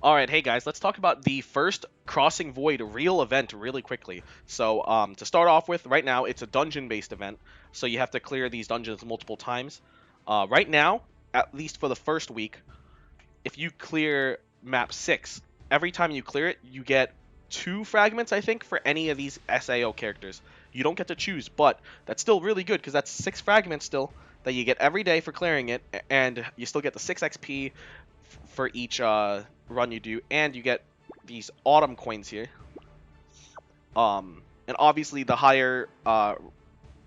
Alright, hey guys, let's talk about the first Crossing Void real event really quickly. So, to start off with, right now, it's a dungeon-based event, so you have to clear these dungeons multiple times. Right now, at least for the first week, if you clear map 6, every time you clear it, you get 2 fragments, I think, for any of these SAO characters. You don't get to choose, but that's still really good, because that's 6 fragments still that you get every day for clearing it, and you still get the 6 XP for each run you do, and you get these autumn coins here. And obviously the higher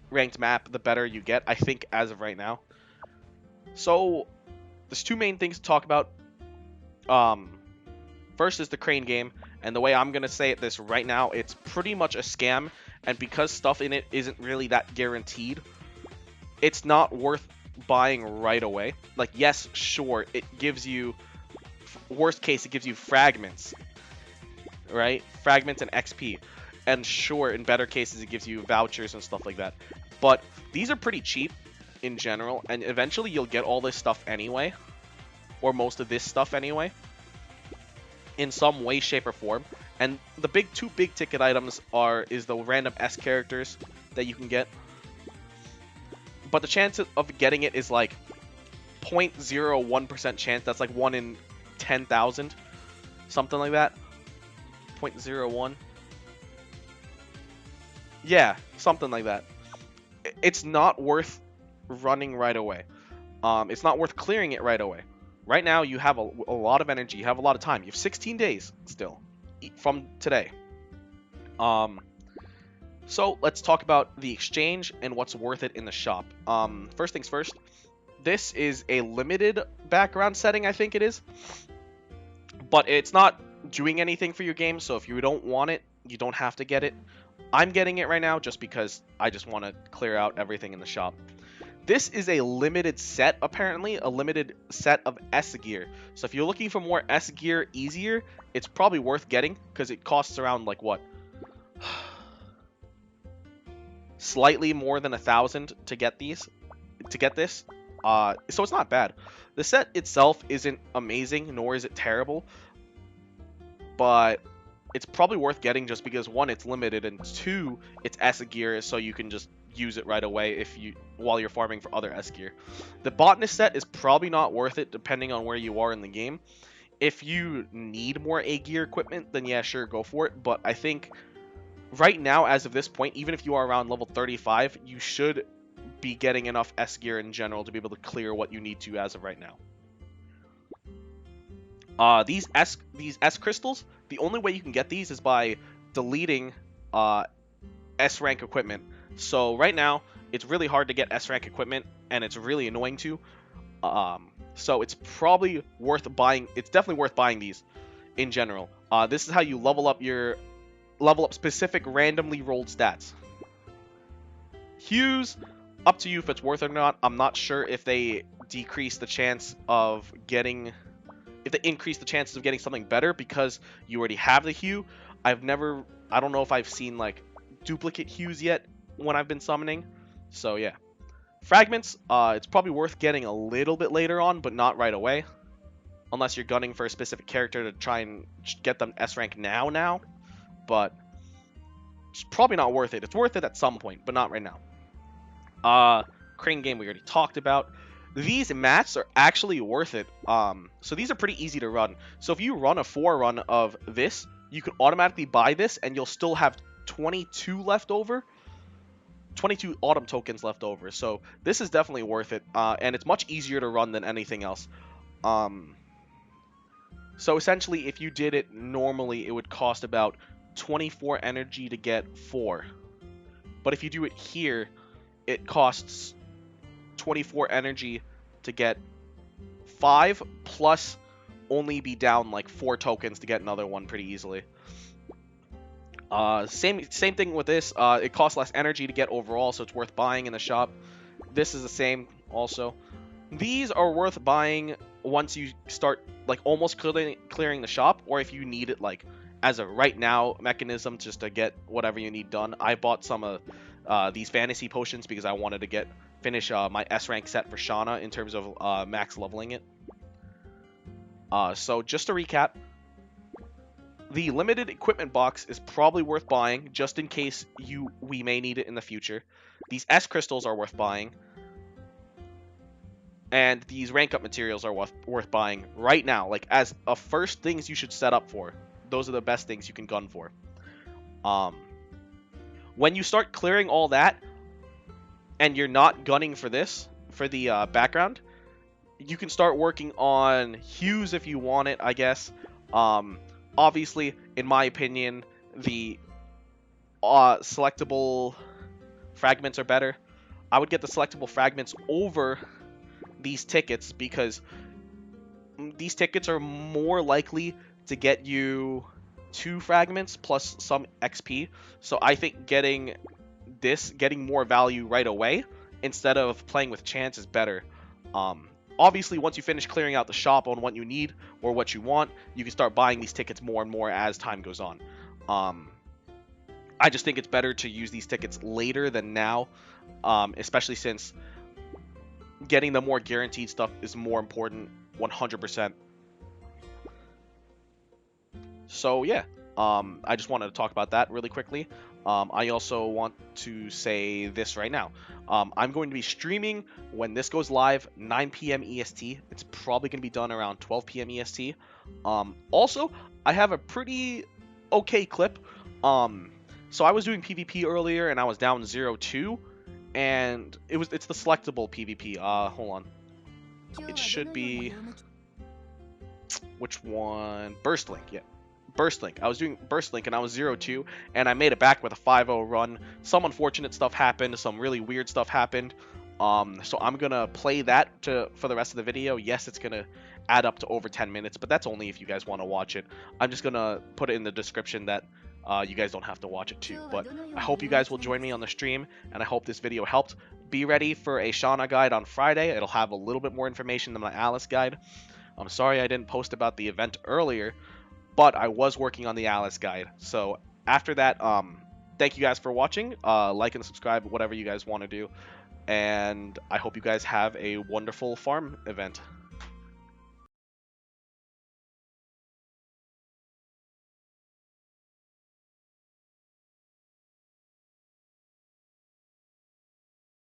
ranked map, the better you get, I think, as of right now. So there's two main things to talk about. First is the crane game, and the way I'm gonna say it this right now, it's pretty much a scam, and because stuff in it isn't really that guaranteed, it's not worth buying right away. Like, yes, sure, it gives you, worst case, it gives you fragments, right? Fragments and XP. And sure, in better cases, it gives you vouchers and stuff like that. But these are pretty cheap in general, and eventually you'll get all this stuff anyway, or most of this stuff anyway, in some way, shape, or form. And the two big ticket items is the random S characters that you can get. But the chance of getting it is like 0.01% chance. That's like 1 in 10,000, something like that. 0.01. Yeah, something like that. It's not worth running right away. It's not worth clearing it right away. Right now, you have a lot of energy. You have a lot of time. You have 16 days still from today. So let's talk about the exchange and what's worth it in the shop. First things first. This is a limited background setting, I think it is. But it's not doing anything for your game, so if you don't want it, you don't have to get it. I'm getting it right now just because I just want to clear out everything in the shop. This is a limited set, apparently, a limited set of S gear. So if you're looking for more S gear easier, it's probably worth getting because it costs around, like, what? Slightly more than 1,000 to get this. So it's not bad. The set itself isn't amazing, nor is it terrible, but it's probably worth getting just because, one, it's limited, and two, it's S gear, so you can just use it right away while you're farming for other S gear. The botanist set is probably not worth it depending on where you are in the game. If you need more A gear equipment, then yeah, sure, go for it. But I think right now, as of this point, even if you are around level 35, you should be getting enough S gear in general to be able to clear what you need to as of right now. These S crystals, the only way you can get these is by deleting S rank equipment. So right now, it's really hard to get S rank equipment, and it's really annoying too. So it's probably worth buying. It's definitely worth buying these in general. This is how you level up specific randomly rolled stats. Hues, up to you if it's worth it or not. I'm not sure if they decrease the chance of getting, if they increase the chances of getting something better because you already have the hue. I don't know if I've seen like duplicate hues yet when I've been summoning. So yeah. Fragments, it's probably worth getting a little bit later on, but not right away. Unless you're gunning for a specific character to try and get them S rank now. But it's probably not worth it. It's worth it at some point, but not right now. Crane game we already talked about. These mats are actually worth it. So these are pretty easy to run. So if you run a 4 run of this, you can automatically buy this, and you'll still have 22 left over. 22 autumn tokens left over. So this is definitely worth it. And it's much easier to run than anything else. So essentially, if you did it normally, it would cost about 24 energy to get 4. But if you do it here, it costs 24 energy to get 5, plus only be down like 4 tokens to get another one pretty easily. Same thing with this. It costs less energy to get overall, so it's worth buying in the shop. This is the same also. These are worth buying once you start like almost clearing the shop, or if you need it like as a right now mechanism just to get whatever you need done. I bought some of these fantasy potions because I wanted to finish my S rank set for Shauna in terms of max leveling it. So just to recap, The limited equipment box is probably worth buying, just in case we may need it in the future. These S crystals are worth buying. And these rank up materials are worth buying right now. Like, as a first things you should set up for. Those are the best things you can gun for. When you start clearing all that, and you're not gunning for this, for the background, you can start working on hues if you want it, I guess. Obviously, in my opinion, the selectable fragments are better. I would get the selectable fragments over these tickets, because these tickets are more likely to get you 2 fragments plus some XP. So I think getting more value right away instead of playing with chance is better. Obviously, once you finish clearing out the shop on what you need or what you want, you can start buying these tickets more and more as time goes on. I just think it's better to use these tickets later than now, especially since getting the more guaranteed stuff is more important, 100%. So yeah, I just wanted to talk about that really quickly. I also want to say this right now. I'm going to be streaming when this goes live, 9 p.m. EST. It's probably going to be done around 12 p.m. EST. Also, I have a pretty okay clip. So I was doing PvP earlier, and I was down 0-2, and it's the selectable PvP. Hold on. It should be... Which one? Burst Link, yeah. Burst Link. I was doing Burst Link and I was 0-2, and I made it back with a 5-0 run. Some unfortunate stuff happened, some really weird stuff happened. So I'm gonna play that for the rest of the video. Yes, it's gonna add up to over 10 minutes, but that's only if you guys want to watch it. I'm just gonna put it in the description that you guys don't have to watch it too. But I hope you guys will join me on the stream, and I hope this video helped. Be ready for a Shauna guide on Friday. It'll have a little bit more information than my Alice guide. I'm sorry I didn't post about the event earlier, but I was working on the Alice guide. So after that, thank you guys for watching. Like and subscribe, whatever you guys want to do. And I hope you guys have a wonderful farm event.